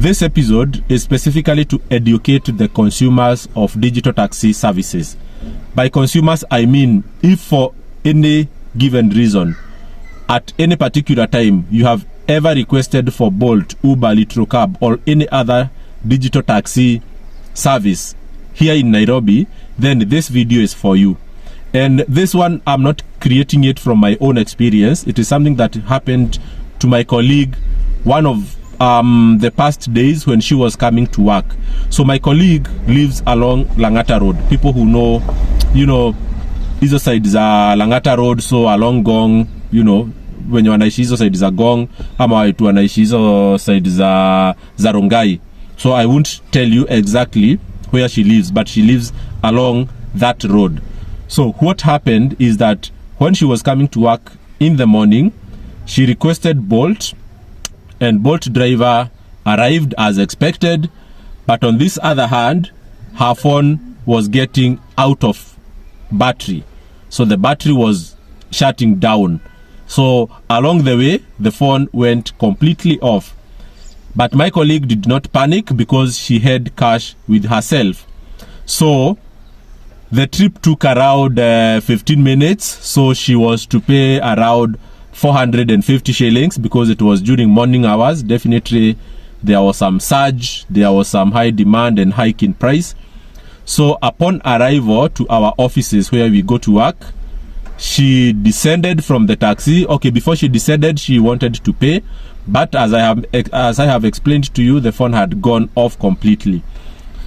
This episode is specifically to educate the consumers of digital taxi services. By consumers, I mean if for any given reason, at any particular time, you have ever requested for Bolt, Uber, Litrocab, or any other digital taxi service here in Nairobi, then this video is for you. And this one, I'm not creating it from my own experience. It is something that happened to my colleague one of the past days when she was coming to work. So my colleague lives along Langata Road. People who know, hizo side za Langata Road, so along Gong, wenye wanaishi hizo side za Gong, ama watu wanaishi hizo side za Rongai. So I won't tell you exactly where she lives, but she lives along that road. So what happened is that when she was coming to work in the morning, she requested Bolt, and Bolt driver arrived as expected, but on this other hand, her phone was getting out of battery. So the battery was shutting down. So along the way, the phone went completely off. But my colleague did not panic because she had cash with herself. So the trip took around 15 minutes. So she was to pay around 450 shillings because it was during morning hours. Definitely there was some surge, there was some high demand and hike in price. So upon arrival to our offices where we go to work, she descended from the taxi. Okay, before she descended, she wanted to pay, but as I have explained to you, the phone had gone off completely.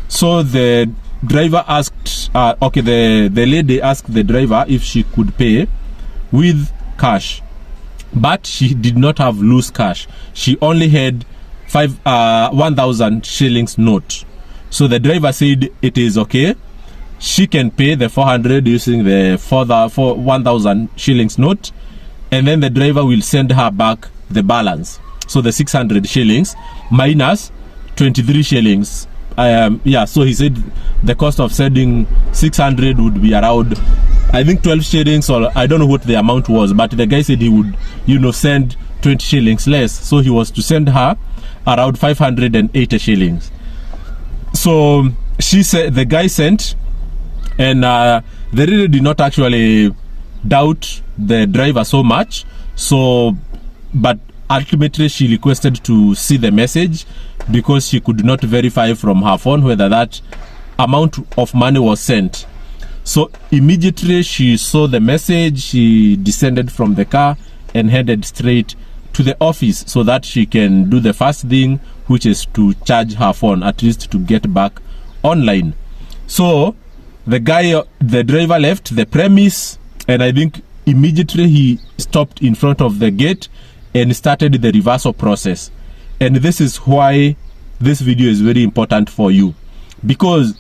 So the driver asked, the lady asked the driver if she could pay with cash, but she did not have loose cash. She only had 1,000 shillings note. So the driver said it is okay. She can pay the 400 using the 1,000 shillings note, and then the driver will send her back the balance. So the 600 shillings minus 23 shillings. So he said the cost of sending 600 would be around, I think 12 shillings, or I don't know what the amount was, but the guy said he would, send 20 shillings less. So he was to send her around 580 shillings. So she said, the guy sent, and they really did not actually doubt the driver so much. So, but ultimately she requested to see the message because she could not verify from her phone whether that amount of money was sent. So immediately she saw the message, she descended from the car and headed straight to the office so that she can do the first thing, which is to charge her phone, at least to get back online. So the driver left the premise, and I think immediately he stopped in front of the gate and started the reversal process. And this is why this video is very important for you, because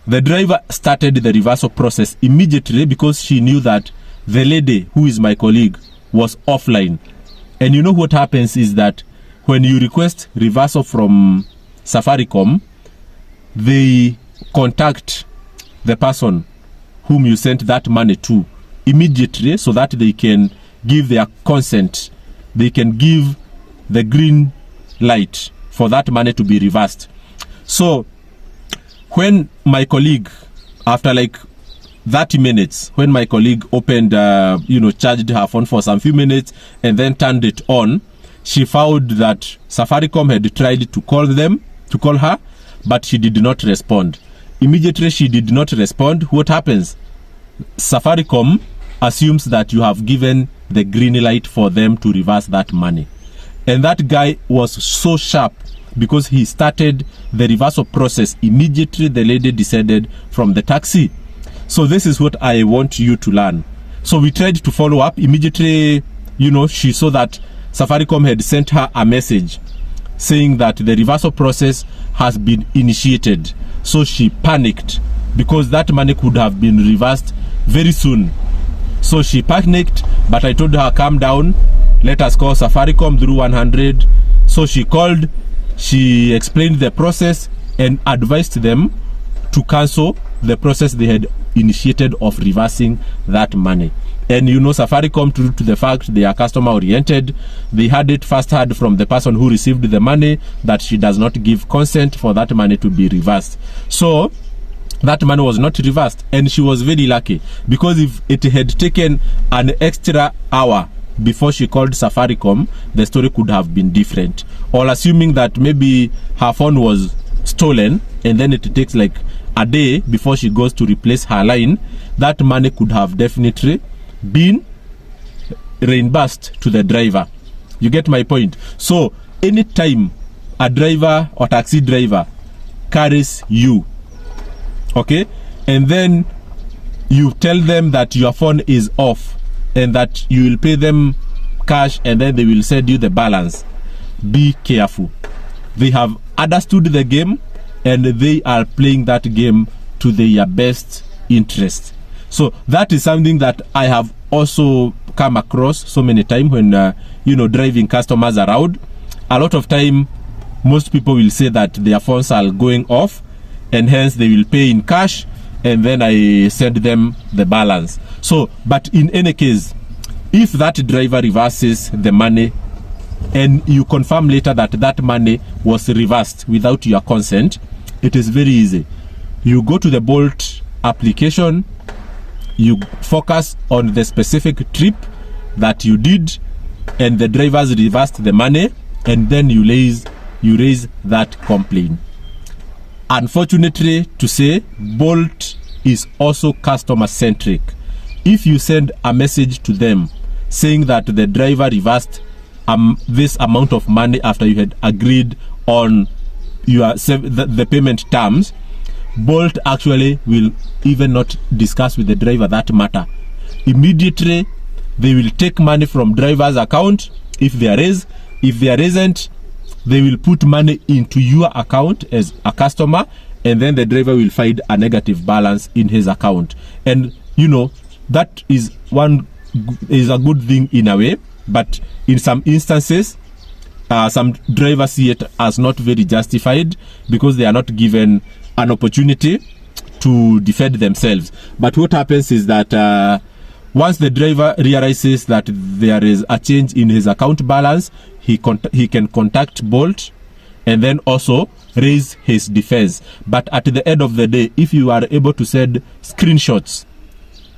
the driver started the reversal process immediately because she knew that the lady, who is my colleague, was offline. And you know what happens is that when you request reversal from Safaricom, they contact the person whom you sent that money to immediately so that they can give their consent. They can give the green light for that money to be reversed. So when my colleague, after like 30 minutes, when my colleague opened, charged her phone for some few minutes and then turned it on, she found that Safaricom had tried to call her, but she did not respond. Immediately she did not respond. What happens? Safaricom assumes that you have given the green light for them to reverse that money. And that guy was so sharp because he started the reversal process immediately the lady descended from the taxi. So this is what I want you to learn. So we tried to follow up immediately. She saw that Safaricom had sent her a message saying that the reversal process has been initiated. So she panicked because that money could have been reversed very soon. So she panicked, but I told her, calm down, let us call Safaricom through 100. So she called, she explained the process and advised them to cancel the process they had initiated of reversing that money. And you know, Safaricom, true to the fact they are customer oriented, they had it first heard from the person who received the money that she does not give consent for that money to be reversed. So that money was not reversed, and she was very lucky, because if it had taken an extra hour before she called Safaricom, the story could have been different. Or assuming that maybe her phone was stolen and then it takes like a day before she goes to replace her line, that money could have definitely been reimbursed to the driver. You get my point? So anytime a driver or taxi driver carries you, okay, and then you tell them that your phone is off and that you will pay them cash and then they will send you the balance, be careful. They have understood the game and they are playing that game to their best interest. So that is something that I have also come across so many times when driving customers around. A lot of time most people will say that their phones are going off and hence they will pay in cash and then I send them the balance. So, but in any case, if that driver reverses the money and you confirm later that that money was reversed without your consent, it is very easy. You go to the Bolt application, you focus on the specific trip that you did and the drivers reversed the money, and then you raise that complaint. Unfortunately to say, Bolt is also customer centric. If you send a message to them saying that the driver reversed this amount of money after you had agreed on the payment terms, Bolt actually will even not discuss with the driver that matter. Immediately they will take money from driver's account if there is. If there isn't, they will put money into your account as a customer, and then the driver will find a negative balance in his account. And that is a good thing in a way, but in some instances some drivers see it as not very justified because they are not given an opportunity to defend themselves. But what happens is that once the driver realizes that there is a change in his account balance, he can contact Bolt and then also raise his defense. But at the end of the day, if you are able to send screenshots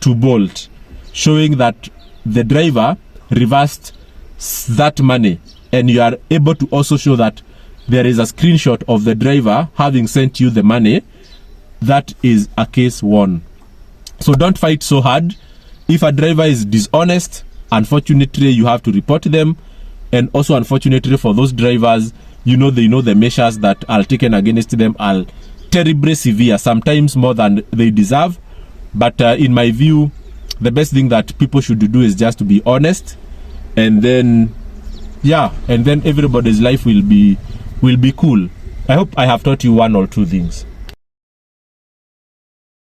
to Bolt showing that the driver reversed that money, and you are able to also show that there is a screenshot of the driver having sent you the money, that is a case won. So don't fight so hard. If a driver is dishonest, unfortunately you have to report them. And also unfortunately for those drivers, they know the measures that are taken against them are terribly severe, sometimes more than they deserve. But in my view, the best thing that people should do is just to be honest, and then everybody's life will be cool. I hope I have taught you one or two things.